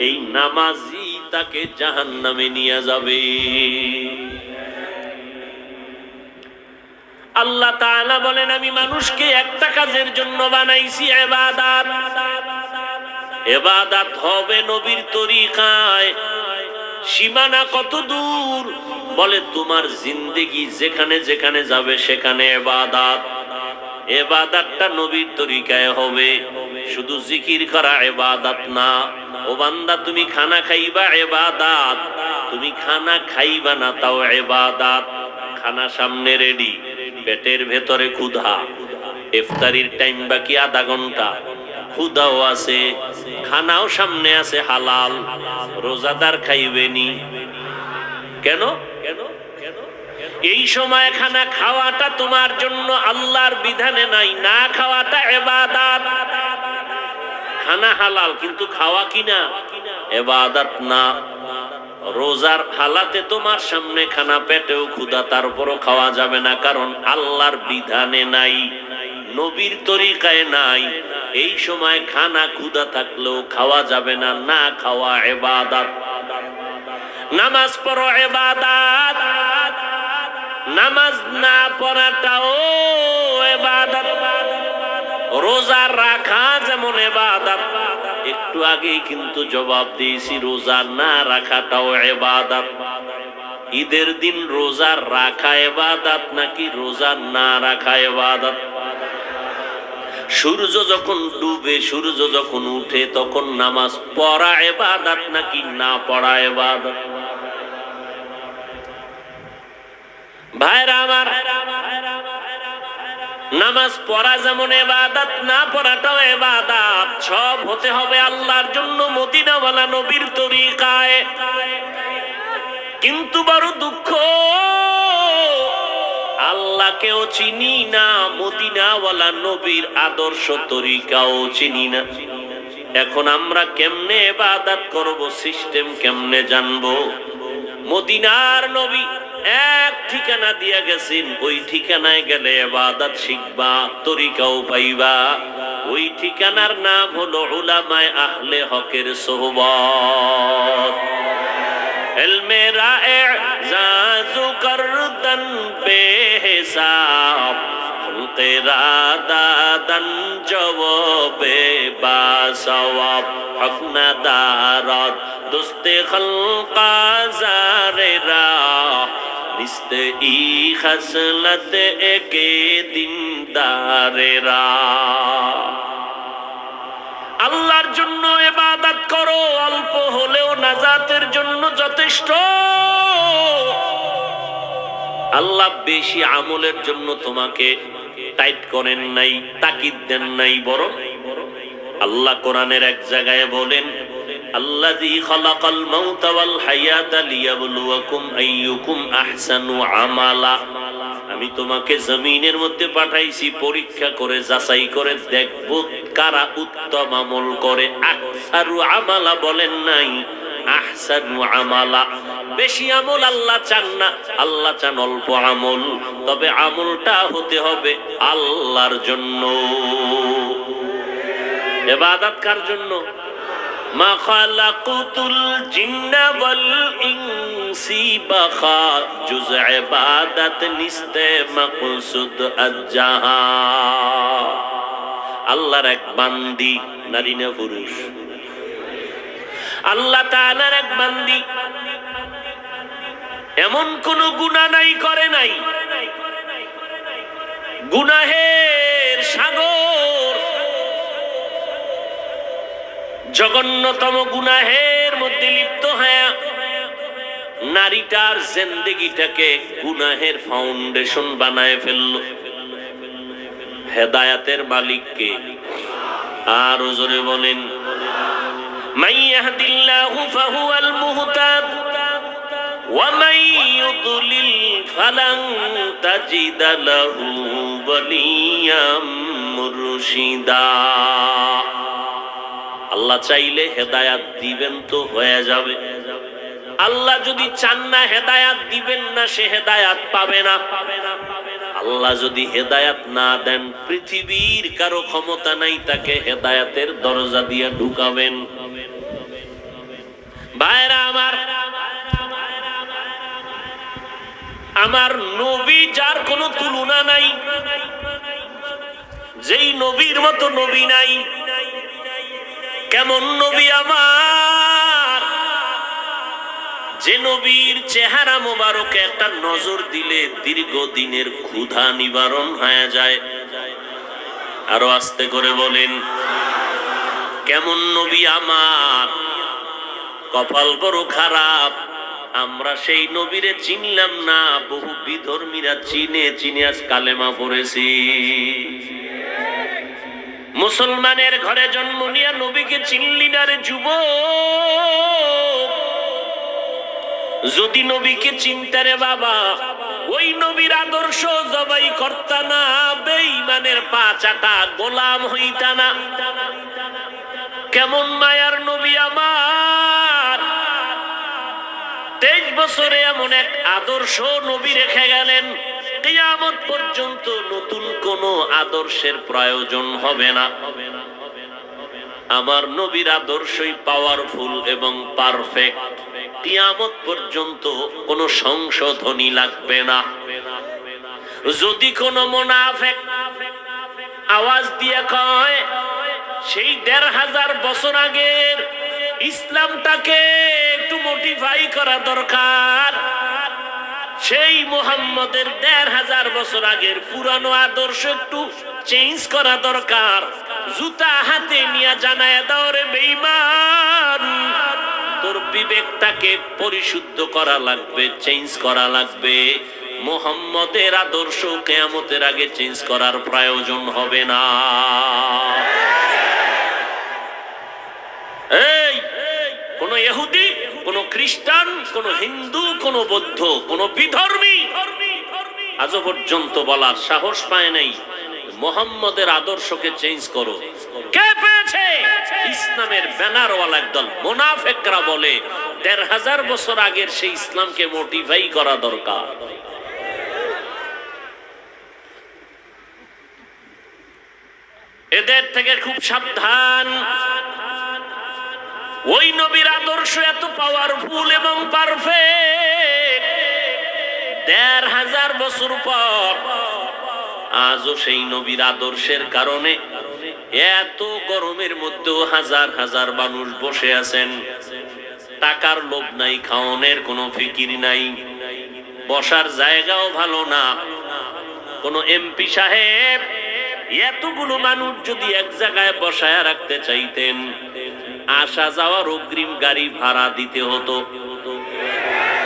এই নামাজই তাকে জাহান্নামে নিয়ে যাবে। আল্লাহ তাআলা বলেন আমি মানুষকে একটা কাজের জন্য বানাইছি, ইবাদত। ইবাদত হবে নবীর তরিকায়। সীমানা কত দূর? বলে তোমার জিন্দেগি যেখানে যেখানে যাবে সেখানে ইবাদত। ইবাদতটা নবীর তরিকায় হবে। শুধু জিকির করা ইবাদত না। ও বান্দা তুমি খানা খাইবা ইবাদত, তুমি খানা খাইবা না তাও ইবাদত। খানা সামনে রেডি, পেটের ভেতরে ক্ষুধা, ইফতারির টাইম বাকি আধা ঘন্টা, ক্ষুধাও আছে, খানাও সামনে আছে হালাল। রোজাদার খাইবেনি কেন? এই সময় খানা খাওয়াটা তোমার জন্য আল্লাহর বিধানে নাই, না খাওয়াটা ইবাদত। খানা হালাল কিন্তু খাওয়া কিনা ইবাদত না। রোজার হালাতে তোমার সামনে খানা, পেটেও ক্ষুধা, তারপরও খাওয়া যাবে না, কারণ আল্লাহর বিধানে নাই, নবীর তরিকায় নাই। এই সময় খানা ক্ষুধা থাকলেও খাওয়া যাবে না, না খাওয়া ইবাদত। নামাজ পড়ো ইবাদত, নামাজ না পড়াটাও ইবাদত। রোজা রাখা যেমন ইবাদত, একটু আগেই কিন্তু জবাব দিয়েছি রোজা না রাখাটাও ইবাদত। ঈদের দিন রোজা রাখা ইবাদত নাকি রোজা না রাখা ইবাদত? সূর্য যখন ডুবে, সূর্য যখন উঠে, তখন নামাজ পড়া ইবাদত নাকি না পড়া ইবাদত? ভাইরা আমার, নামাজ পড়া যেমন ইবাদত, না পড়াটাও ইবাদত। সব হতে হবে আল্লাহর জন্য, মদিনাওয়ালা নবীর তরিকায়। কিন্তু বড় দুঃখ, আল্লাহকেও চিনি না, মদিনাওয়ালা নবীর আদর্শ তরিকাও চিনি না। এখন আমরা কেমনে ইবাদত করব, সিস্টেম কেমনে জানবো? মদিনার নবী এক ঠিকানা দিয়া গেছেন, ওই ঠিকানায় গেলে ইবাদত শিখবা, তরিকাও পাইবা। ওই ঠিকানার নাম হলো উলামায়ে আহলে হকের সোহবত। ইলমে রায়ে জাজু করদন বেহিসাব, খুলকেরা দাদন জওবে বাসওয়াব, হক নাদারাত দুস্তে খলকা জারেরা, নিস্তে ই খসলত একে দিনদারেরা। আল্লাহর জন্য ইবাদত করো, অল্প হলেও নাজাতের জন্য যথেষ্ট। আল্লাহ বেশি আমলের জন্য তোমাকে টাইট করেন নাই, তাকিদ দেন নাই, বরং আল্লাহ কোরআনের এক জায়গায় বলেন আল্লাযী খালাকাল মাউতা ওয়াল হায়াতা লিয়াবলুয়াকুম আইয়ুকুম আহসানু আমালা। আমি তোমাকে জমিনের মধ্যে পাঠাইছি পরীক্ষা করে, যাচাই করে দেখব কারা উত্তম আমল করে। আকসারু আমালা বলেন নাই, আহসানু আমালা। বেশি আমল আল্লাহ চান না, আল্লাহ চান অল্প আমল, তবে আমলটা হতে হবে আল্লাহর জন্য। ইবাদত কার জন্য? মা খালাকুতুল জিন্না ওয়াল ইনসি বাখা, জুজ ইবাদত নিস্তে মাকসুদ আজ্জাহা। আল্লাহর এক বান্দি, নারী না পুরুষ, আল্লাহ তাআলার এক বান্দি, এমন কোন গুনাহ নাই করে নাই, গুনাহের সাগর, জঘন্যতম গুনাহের মধ্যে লিপ্ত হয়ে নারীটার জিন্দেগিটাকে গুনাহের ফাউন্ডেশন বানায় ফেলল। হেদায়েতের মালিক কে? আর জোরে বলেন, মান ইয়াহদিল্লাহু ফাহুয়াল মুহতাদ ওয়া মান ইউদ্লিল ফালান তাজিদা লাহু ওয়ালিয়াম মুরশিদা। আল্লাহ চাইলে হেদায়াত দিবেন তো হয়ে যাবে। আল্লাহ যদি চান না হেদায়াত দিবেন না, সে হেদায়াত পাবে না। আল্লাহ যদি হেদায়াত না দেন, পৃথিবীর কারো ক্ষমতা নাই তাকে হেদায়াতের দরজা দিয়ে ঢুকাবেন। ভাইরা আমার, আমার নবী যার কোনো তুলনা নাই, যেই নবীর মতো নবী নাই। কেমন নবী আমার, যে নবীর চেহারা মোবারকে একটা নজর দিলে দীর্ঘদিনের ক্ষুধা নিবারণ হয়ে যায়। আরো আস্তে করে বলেন, কেমন নবী আমার। কপাল বড় খারাপ, আমরা সেই নবীরে চিনলাম না, বহু বিধর্মীরা চিনে চিনে আজ কালেমা পড়েছি। মুসলমানের ঘরে জন্ম নিয়ে নবীকে চিনলি না রে যুবক। যদি নবীকে চিনতে রে বাবা, ওই নবীর আদর্শ জবাই করতা না, বেঈমানের পা চাটা গোলাম হইতা না। কেমন মায়ার নবী আমার, 23 বছরে এমন এক আদর্শ নবী রেখে গেলেন, কিয়ামত পর্যন্ত নতুন কোন আদর্শের প্রয়োজন হবে না। আমার নবীর আদর্শই পাওয়ারফুল এবং পারফেক্ট, কিয়ামত পর্যন্ত কোনো সংশোধনী লাগবে না। যদি কোনো মুনাফিক আওয়াজ দিয়ে কয় সেই 1500 বছর আগের ইসলামটাকে একটু মডিফাই করা দরকার, সেই মুহাম্মদের 1500 বছর আগের পুরানো আদর্শ একটু চেঞ্জ করা দরকার, জুতা হাতে নিয়ে জানায় দাও রে বেঈমান, তোর বিবেকটাকে পরিশুদ্ধ করা লাগবে, চেঞ্জ করা লাগবে। মুহাম্মদের আদর্শ কিয়ামতের আগে চেঞ্জ করার প্রয়োজন হবে না। এই কোন ইহুদি, কোন খ্রিস্টান, কোন হিন্দু, কোন বৌদ্ধ, কোন বিধর্মী আজও পর্যন্ত বলার সাহস পায় নাই মুহাম্মদের আদর্শকে চেঞ্জ করো। কে পেয়েছে? ইসলামের ব্যানারওয়ালা একদল মুনাফিকরা বলে 1500 বছর আগের সেই ইসলামকে মডিফাই করা দরকার। এদের থেকে খুব সাবধান। ওই নবীর আদর্শ এত পাওয়ারফুল এবং পারফেক্ট, 1500 বছর পর আজও সেই নবীর আদর্শের কারণে এত গরমের মধ্যেও হাজার হাজার মানুষ বসে আছেন। টাকার লোভ নাই, খাওয়ানোর কোনো ফিকির নাই, বসার জায়গাও ভালো না। কোন এমপি সাহেব এতগুলো মানুষ যদি এক জায়গায় বসায় রাখতে চাইতেন, আসা যাওয়ার অগ্রিম গাড়ি ভাড়া দিতে হতো,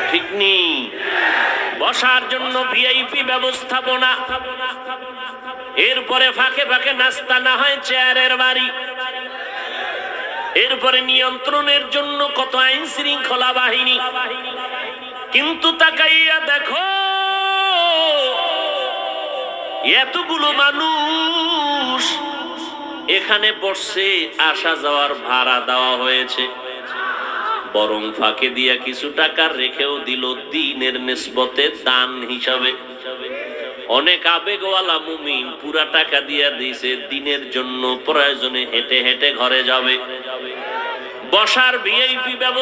ঠিক নেই? বসার জন্য ভিআইপি ব্যবস্থাপনা, এরপরে ফাঁকে ফাঁকে নাস্তা, না হয় চেয়ারের বাড়ি, এরপরে নিয়ন্ত্রণের জন্য কত আইন শৃঙ্খলা বাহিনী। কিন্তু তাকাইয়া দেখো এতগুলো মানুষ এখানে বসছে, আসা যাওয়ার ভাড়া দেওয়া হয়েছে, বরং ফাঁকে দিয়া কিছু টাকা রেখেও দিল দ্বীনের নিসবতে দান হিসাবে। অনেক আবেগওয়ালা মুমিন পুরা টাকা দিয়া দিয়েছে দ্বীনের জন্য, প্রয়োজনে হেঁটে হেঁটে ঘরে যাবে। বসার ভিআইপি ব্যবস্থা